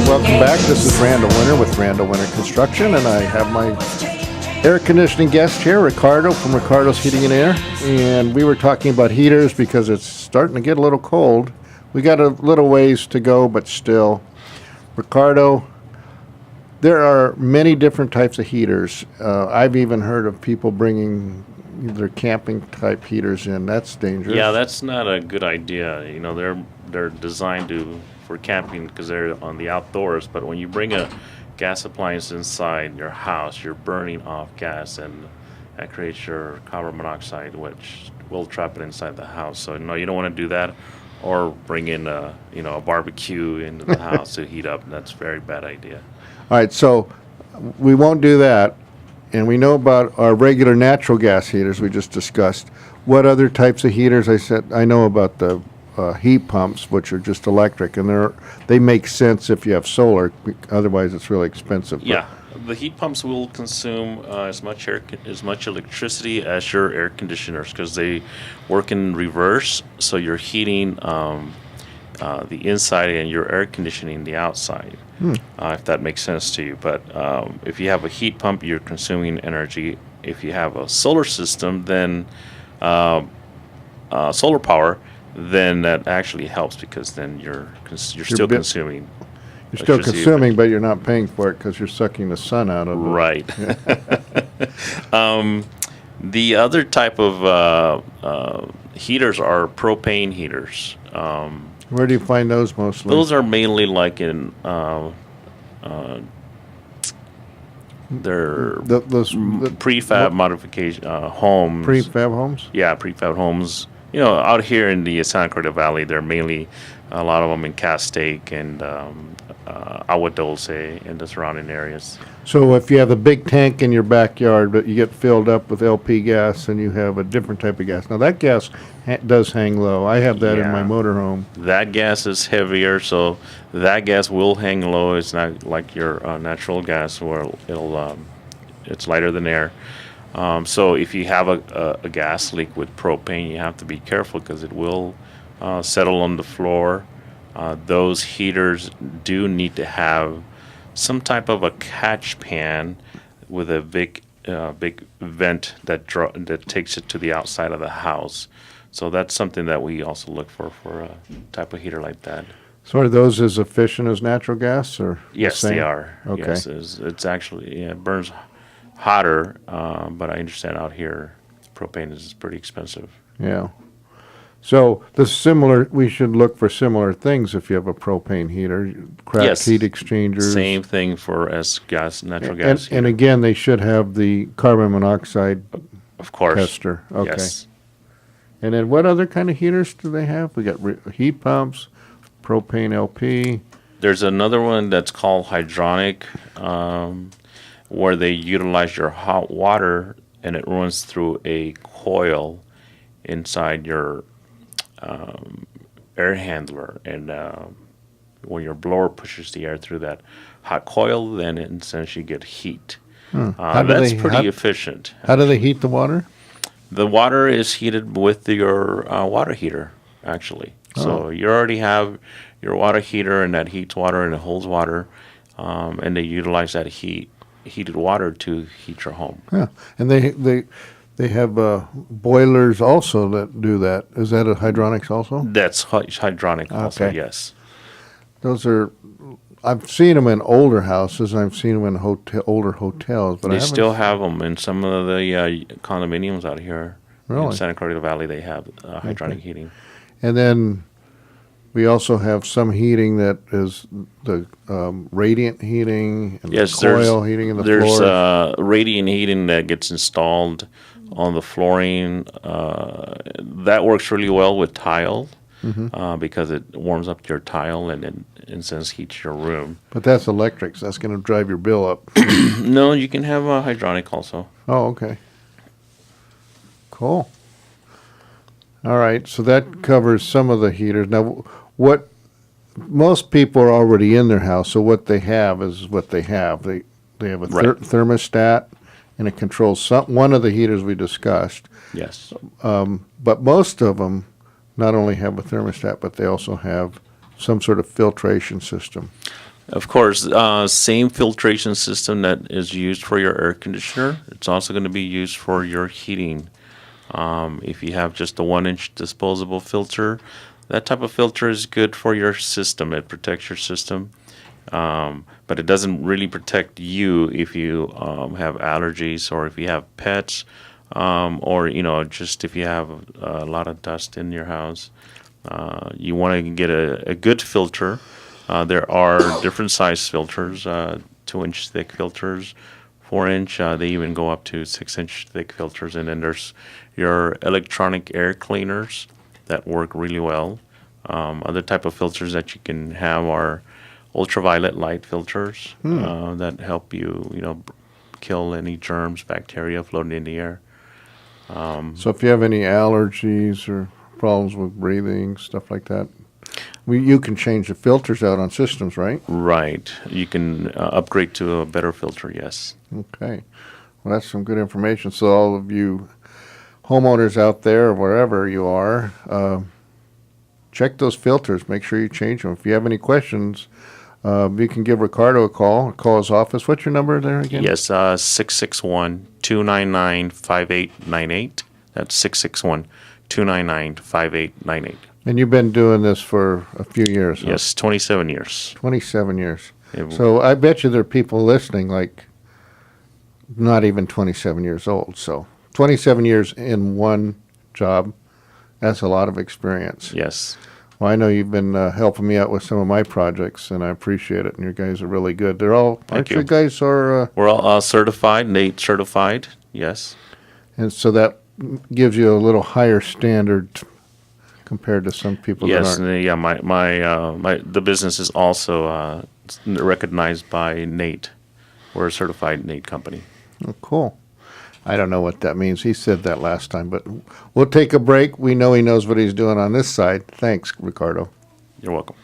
welcome back. This is Randall Winter with Randall Winter Construction, and I have my air conditioning guest here, Ricardo from Ricardo's Heating and Air. And we were talking about heaters because it's starting to get a little cold. We got a little ways to go, but still. Ricardo, there are many different types of heaters. I've even heard of people bringing their camping type heaters in. That's dangerous. Yeah, that's not a good idea. You know, they're designed for camping because they're on the outdoors. But when you bring a gas appliance inside your house, you're burning off gas, and that creates your carbon monoxide, which will trap it inside the house. So no, you don't want to do that, or bring in a barbecue into the house to heat up. That's a very bad idea. All right, so we won't do that. And we know about our regular natural gas heaters we just discussed. What other types of heaters? I know about the heat pumps, which are just electric, and they make sense if you have solar. Otherwise, it's really expensive. Yeah, the heat pumps will consume as much electricity as your air conditioners because they work in reverse. So you're heating the inside and you're air conditioning the outside. If that makes sense to you. But if you have a heat pump, you're consuming energy. If you have a solar system, then solar power, then that actually helps because then you're still consuming. You're still consuming, but you're not paying for it because you're sucking the sun out of it. Right. The other type of heaters are propane heaters. Where do you find those mostly? Those are mainly like in those prefab modification homes. Prefab homes? Yeah, prefab homes. You know, out here in the Santa Clarita Valley, they're mainly a lot of them in Castaic and Agua Dulce and the surrounding areas. So if you have a big tank in your backyard, but you get filled up with LP gas and you have a different type of gas. Now that gas does hang low. I have that in my motorhome. That gas is heavier, so that gas will hang low. It's not like your natural gas where it's lighter than air. So if you have a gas leak with propane, you have to be careful because it will settle on the floor. Those heaters do need to have some type of a catch pan with a big vent that takes it to the outside of the house. So that's something that we also look for a type of heater like that. So are those as efficient as natural gas, or yes, the same? They are. Okay. Yes, it's actually it burns hotter, but I understand out here propane is pretty expensive. Yeah. So we should look for similar things if you have a propane heater, cracked heat exchangers. Same thing as natural gas. And again, they should have the carbon monoxide of course tester. Okay. Yes. And then what other kind of heaters do they have? We got heat pumps, propane LP. There's another one that's called hydronic, where they utilize your hot water and it runs through a coil inside your air handler, and when your blower pushes the air through that hot coil, then it essentially get heat. That's pretty efficient. How do they heat the water? The water is heated with your water heater, actually. So you already have your water heater, and that heats water and it holds water, and they utilize that heated water to heat your home. Yeah, and they have boilers also that do that. Is that a hydronics also? That's hydronic also, yes. Those are, I've seen them in older houses. I've seen them in older hotels. But they still have them in some of the condominiums out here. Really? In Santa Clarita Valley, they have hydronic heating. And then we also have some heating that is the radiant heating and the coil heating in the floor. There's radiant heating that gets installed on the flooring. That works really well with tile because it warms up your tile and then, in a sense, heats your room. But that's electric, so that's going to drive your bill up. No, you can have a hydronic also. Oh, okay. Cool. All right, so that covers some of the heaters. Now, what most people are already in their house, so what they have is what they have. They have a thermostat, and it controls one of the heaters we discussed. Yes. But most of them not only have a thermostat, but they also have some sort of filtration system. Of course, same filtration system that is used for your air conditioner. It's also going to be used for your heating. If you have just a 1-inch disposable filter, that type of filter is good for your system. It protects your system, but it doesn't really protect you if you have allergies or if you have pets, or just if you have a lot of dust in your house. You want to get a good filter. There are different size filters, 2-inch thick filters, 4-inch. They even go up to 6-inch thick filters. And then there's your electronic air cleaners that work really well. Other type of filters that you can have are ultraviolet light filters that help you, kill any germs, bacteria floating in the air. So if you have any allergies or problems with breathing, stuff like that, you can change the filters out on systems, right? Right. You can upgrade to a better filter, yes. Okay. Well, that's some good information. So all of you homeowners out there, wherever you are, check those filters. Make sure you change them. If you have any questions, you can give Ricardo a call. Call his office. What's your number there again? Yes, 661-299-5898. That's 661-299-5898. And you've been doing this for a few years, huh? Yes, 27 years. 27 years. It- So I bet you there are people listening like not even 27 years old. So 27 years in one job, that's a lot of experience. Yes. Well, I know you've been helping me out with some of my projects, and I appreciate it. And you guys are really good. They're all, Thank aren't you you. guys are, We're all certified, NATE certified. Yes. and so that gives you a little higher standard compared to some people Yes, that aren't. and, yeah. The business is also recognized by NATE. We're a certified NATE company. Oh, cool. I don't know what that means. He said that last time, but we'll take a break. We know he knows what he's doing on this side. Thanks, Ricardo. You're welcome.